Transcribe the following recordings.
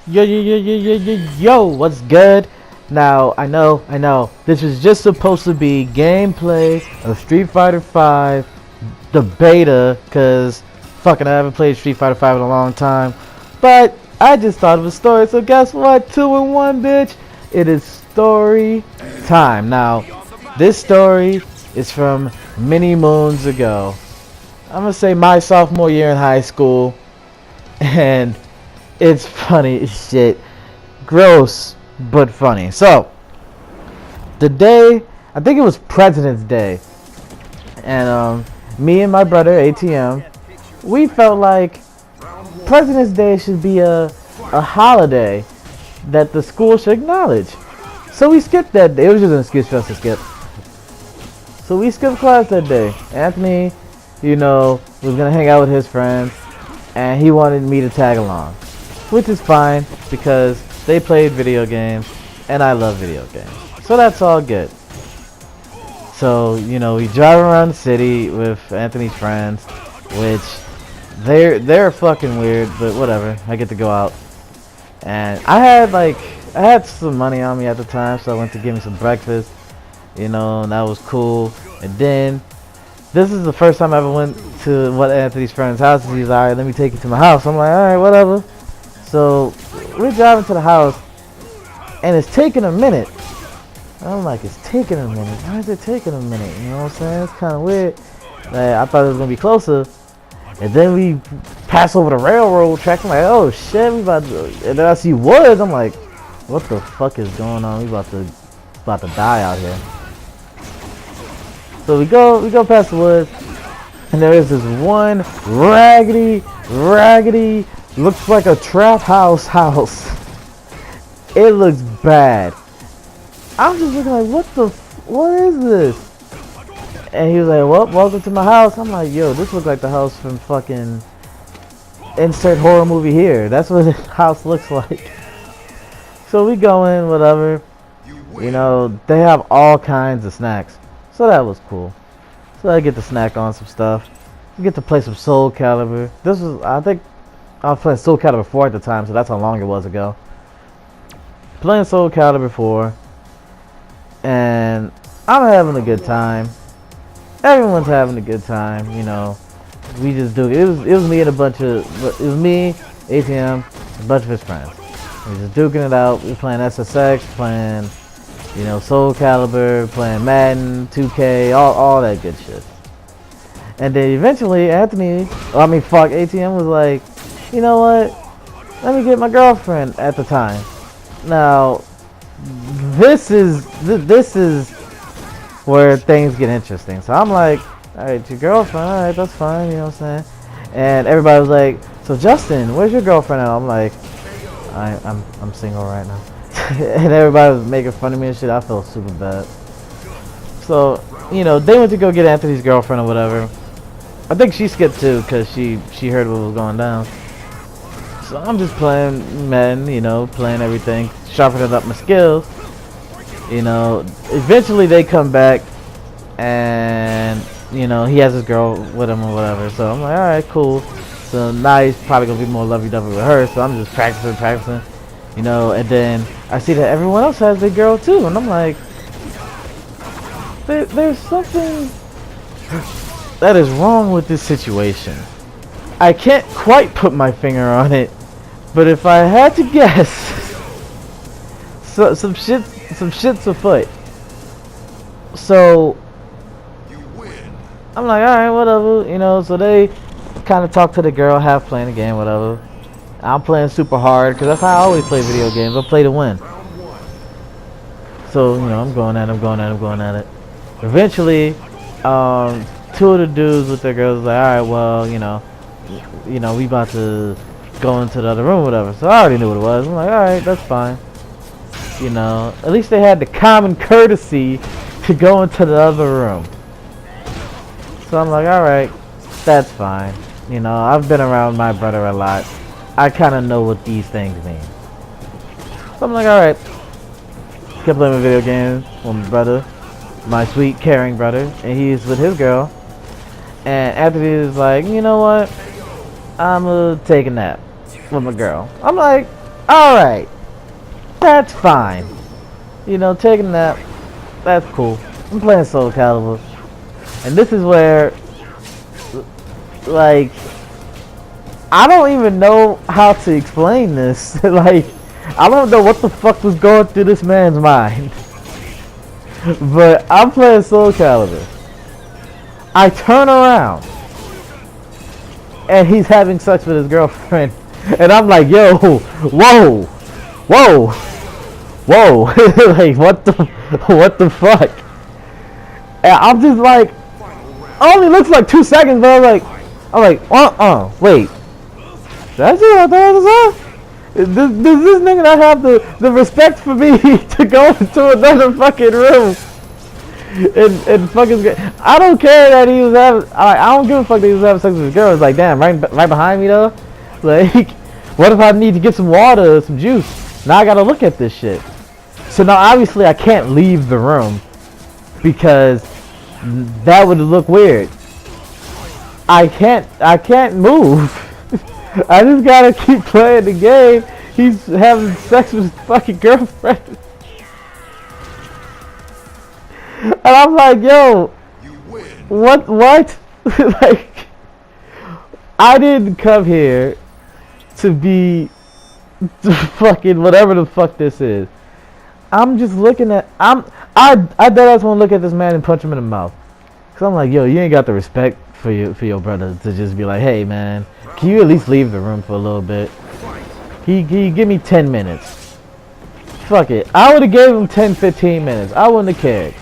Yo, what's good? Now, I know, this is just supposed to be gameplay of Street Fighter 5, the beta, cause fucking I haven't played Street Fighter 5 in a long time. But I just thought of a story, so guess what? 2 in 1, bitch. It is story time. Now, this story is from many moons ago. I'm gonna say my sophomore year in high school, and it's funny as shit. Gross, but funny. So, the day, I think it was President's Day, and me and my brother, ATM, we felt like President's Day should be a holiday that the school should acknowledge. So we skipped that day. It was just an excuse for us to skip. So we skipped class that day. Anthony, was gonna hang out with his friends, and he wanted me to tag along, which is fine because they played video games and I love video games, so that's all good. So we drive around the city with Anthony's friends, which they're fucking weird, but whatever. I get to go out, and I had some money on me at the time, so I went to get me some breakfast, and that was cool. And then this is the first time I ever went to one of Anthony's friend's houses. He's like, alright, let me take you to my house. I'm like, alright, whatever. So we're driving to the house, and it's taking a minute. I'm like, it's taking a minute. Why is it taking a minute? You know what I'm saying? It's kind of weird. Like, I thought it was gonna be closer, and then we pass over the railroad track. I'm like, oh shit, we about to. And then I see woods. I'm like, what the fuck is going on? We about to die out here. So we go past the woods, and there is this one raggedy, looks like a trap house. It looks bad. I'm just looking like, what is this? And he was like, well, welcome to my house. I'm like, yo, this looks like the house from fucking insert horror movie here. That's what this house looks like. So we go in, whatever. They have all kinds of snacks. So that was cool. So I get to snack on some stuff. We get to play some Soul Calibur. I think I was playing Soul Calibur 4 at the time, so that's how long it was ago. Playing Soul Calibur 4, and I'm having a good time. Everyone's having a good time, We just do it. It was me and it was me, ATM, a bunch of his friends. We just duking it out. We playing SSX, playing Soul Calibur, playing Madden, 2K, all that good shit. And then eventually ATM was like, you know what? Let me get my girlfriend at the time. Now, this is where things get interesting. So I'm like, alright, your girlfriend, alright, that's fine, you know what I'm saying? And everybody was like, so Justin, where's your girlfriend at? I'm like, I'm single right now. And everybody was making fun of me and shit. I felt super bad. So, they went to go get Anthony's girlfriend or whatever. I think she skipped too because she heard what was going down. So I'm just playing Madden, playing everything, sharpening up my skills. Eventually they come back and, he has his girl with him or whatever. So I'm like, alright, cool. So now he's probably going to be more lovey-dovey with her. So I'm just practicing. And then I see that everyone else has their girl too, and I'm like, there's something that is wrong with this situation. I can't quite put my finger on it, but if I had to guess, some shit's afoot. So I'm like, alright, whatever, so they kind of talk to the girl, half playing the game, whatever. I'm playing super hard because that's how I always play video games. I play to win. So I'm going at it. Eventually, two of the dudes with their girls was like, all right, well, we about to go into the other room, or whatever. So I already knew what it was. I'm like, all right, that's fine. At least they had the common courtesy to go into the other room. So I'm like, all right, that's fine. I've been around my brother a lot. I kind of know what these things mean. So I'm like, alright. Kept playing video games with my brother. My sweet, caring brother. And he's with his girl. And Anthony is like, you know what? I'm gonna take a nap with my girl. I'm like, Alright, that's fine. You know, taking a nap, that's cool. I'm playing Soul Calibur. And this is where, like, I don't even know how to explain this. Like, I don't know what the fuck was going through this man's mind. But I'm playing Soul Calibur. I turn around. And he's having sex with his girlfriend. And I'm like, yo, whoa, whoa, whoa. Like, what the fuck? And I'm just like, only looks like 2 seconds, but I'm like, wait. That's it, I thought it was on? Does this nigga not have the respect for me to go into another fucking room and fucking I don't care that he was having, I don't give a fuck that he was having sex with his girl. It's like, damn, right behind me though. Like, what if I need to get some water or some juice? Now I gotta look at this shit. So now obviously I can't leave the room because that would look weird. I can't move. I just gotta keep playing the game. He's having sex with his fucking girlfriend. And I'm like, yo, what? Like, I didn't come here to be fucking whatever the fuck this is. I'm just looking at, I deadass want to look at this man and punch him in the mouth. Cause I'm like, yo, you ain't got the respect for your brother to just be like, hey man, can you at least leave the room for a little bit? He give me 10 minutes. Fuck it. I would have gave him 10-15 minutes. I wouldn't have cared.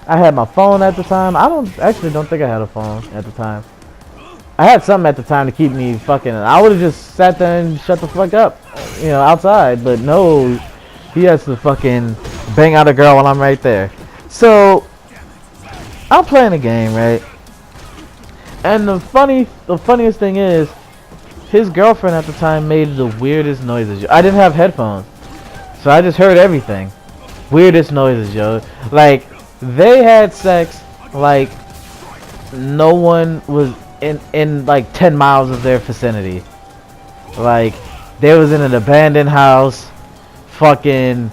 I had my phone at the time. I don't think I had a phone at the time. I had something at the time to keep me fucking. I would have just sat there and shut the fuck up, you know, outside. But no, he has to fucking bang out a girl while I'm right there. So I'm playing a game, right? And the funniest thing is, his girlfriend at the time made the weirdest noises. I didn't have headphones, so I just heard everything. Weirdest noises, yo. Like, they had sex like no one was in like 10 miles of their vicinity. Like, they was in an abandoned house, fucking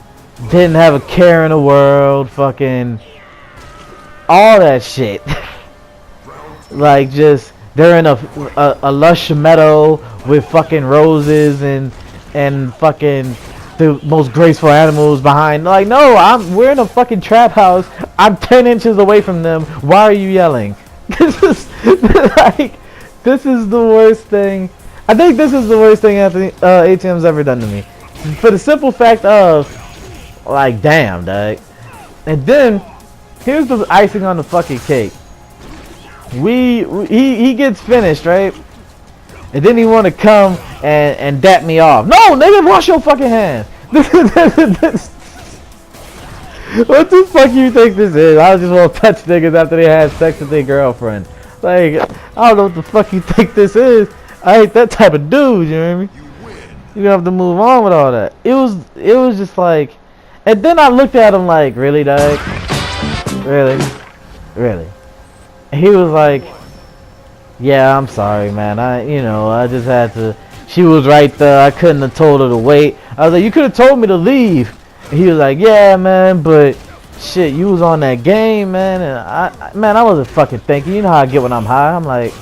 didn't have a care in the world, fucking all that shit. Like, just they're in a lush meadow with fucking roses and fucking the most graceful animals behind. Like, no, we're in a fucking trap house. I'm 10 inches away from them. Why are you yelling? This is like, this is the worst thing. I think this is the worst thing Anthony ATM's ever done to me. For the simple fact of, like, damn, dog. And then here's the icing on the fucking cake. He gets finished, right? And then he want to come and dap me off. No, nigga, wash your fucking hands. What the fuck you think this is? I just want to touch niggas after they had sex with their girlfriend. Like, I don't know what the fuck you think this is. I ain't that type of dude, you know what I mean? You have to move on with all that. It was just like, and then I looked at him like, really, dog? Really? He was like, yeah, I'm sorry, man. I just had to. She was right there. I couldn't have told her to wait. I was like, you could have told me to leave. And he was like, yeah, man, but shit, you was on that game, man. And I wasn't fucking thinking. You know how I get when I'm high. I'm like,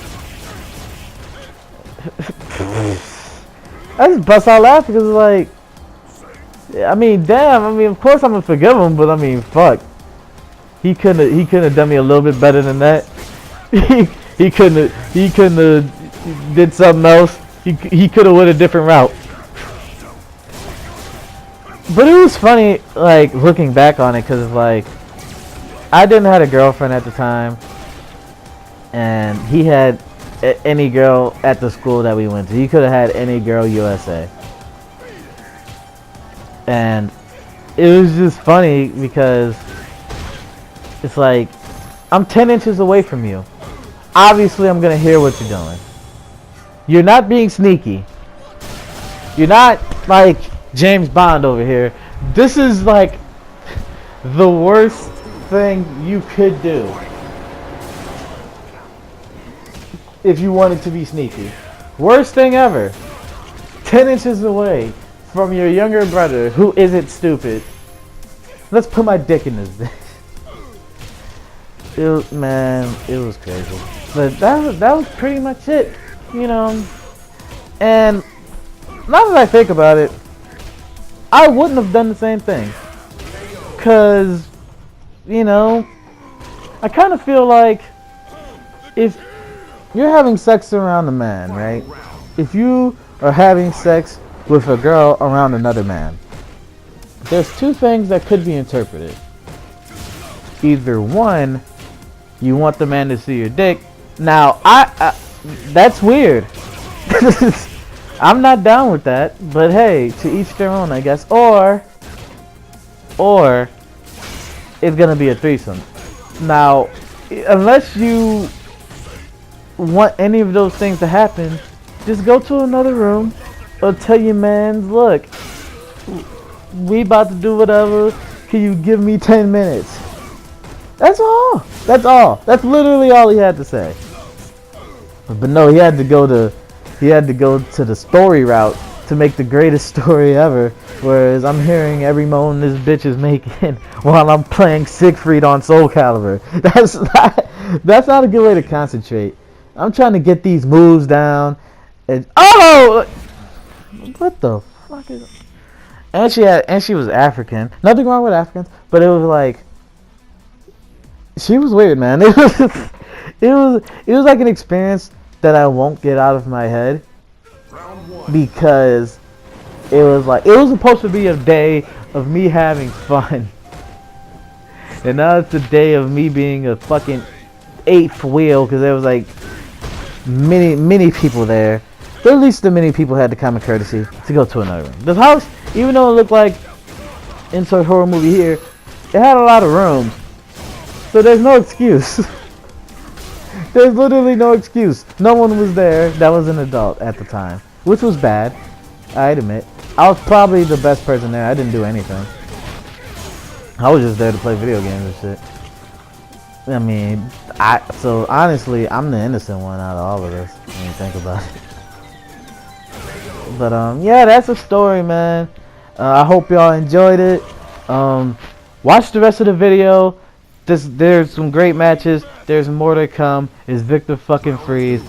I just bust out laughing because it's like, I mean, damn. I mean, of course I'm gonna forgive him, but I mean, fuck. He couldn't have done me a little bit better than that. he couldn't have did something else. He could have went a different route. But it was funny, like, looking back on it, because like, I didn't have a girlfriend at the time, and he had any girl at the school that we went to. He could have had any girl USA. And it was just funny because it's like, I'm 10 inches away from you. Obviously, I'm going to hear what you're doing. You're not being sneaky. You're not like James Bond over here. This is like the worst thing you could do if you wanted to be sneaky. Worst thing ever. 10 inches away. from your younger brother who isn't stupid. Let's put my dick in this bitch. Man, it was crazy. But that was pretty much it, you know. And now that I think about it, I wouldn't have done the same thing. Cause, you know, I kind of feel like if you're having sex around a man, right? If you are having sex with a girl around another man, there's two things that could be interpreted. Either one, you want the man to see your dick. Now, I that's weird. I'm not down with that, but hey, to each their own, I guess. Or it's gonna be a threesome. Now, unless you want any of those things to happen, just go to another room or tell your man, look, we about to do whatever. Can you give me 10 minutes? That's all. That's all. That's literally all he had to say. But no, he had to go to the story route to make the greatest story ever. Whereas I'm hearing every moan this bitch is making while I'm playing Siegfried on Soul Calibur. That's not a good way to concentrate. I'm trying to get these moves down. And oh, what the fuck is? And she was African. Nothing wrong with Africans, but it was like she was weird, man. It was like an experience that I won't get out of my head because it was supposed to be a day of me having fun, and now it's a day of me being a fucking eighth wheel because there was like many people there. But at least the many people had the common courtesy to go to another room. This house, even though it looked like insert horror movie here, it had a lot of rooms, so there's no excuse. There's literally no excuse. No one was there that was an adult at the time, which was bad. I'd admit. I was probably the best person there. I didn't do anything. I was just there to play video games and shit. I mean, so honestly, I'm the innocent one out of all of this when you think about it. But yeah, that's a story, man. I hope y'all enjoyed it. Watch the rest of the video. There's some great matches. There's more to come. Is Victor fucking Freeze?